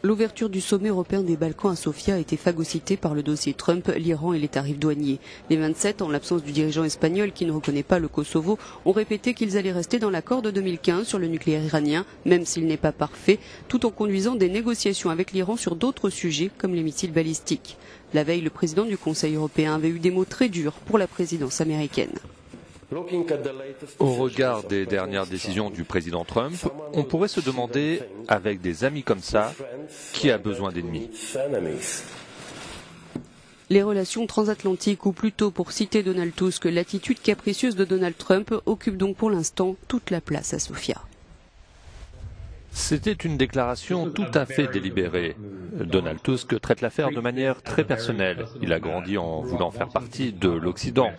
L'ouverture du sommet européen des Balkans à Sofia a été phagocytée par le dossier Trump, l'Iran et les tarifs douaniers. Les 27, en l'absence du dirigeant espagnol qui ne reconnaît pas le Kosovo, ont répété qu'ils allaient rester dans l'accord de 2015 sur le nucléaire iranien, même s'il n'est pas parfait, tout en conduisant des négociations avec l'Iran sur d'autres sujets comme les missiles balistiques. La veille, le président du Conseil européen avait eu des mots très durs pour la présidence américaine. Au regard des dernières décisions du président Trump, on pourrait se demander, avec des amis comme ça, qui a besoin d'ennemis? Les relations transatlantiques, ou plutôt pour citer Donald Tusk, l'attitude capricieuse de Donald Trump occupe donc pour l'instant toute la place à Sofia. C'était une déclaration tout à fait délibérée. Donald Tusk traite l'affaire de manière très personnelle. Il a grandi en voulant faire partie de l'Occident.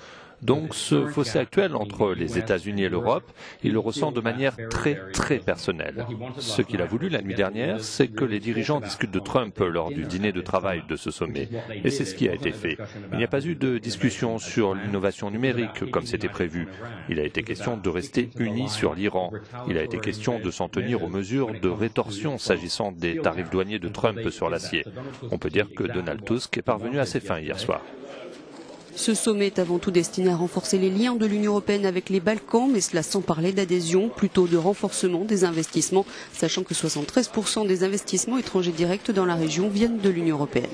Donc ce fossé actuel entre les États-Unis et l'Europe, il le ressent de manière très personnelle. Ce qu'il a voulu la nuit dernière, c'est que les dirigeants discutent de Trump lors du dîner de travail de ce sommet. Et c'est ce qui a été fait. Il n'y a pas eu de discussion sur l'innovation numérique comme c'était prévu. Il a été question de rester unis sur l'Iran. Il a été question de s'en tenir aux mesures de rétorsion s'agissant des tarifs douaniers de Trump sur l'acier. On peut dire que Donald Tusk est parvenu à ses fins hier soir. Ce sommet est avant tout destiné à renforcer les liens de l'Union européenne avec les Balkans, mais cela sans parler d'adhésion, plutôt de renforcement des investissements, sachant que 73% des investissements étrangers directs dans la région viennent de l'Union européenne.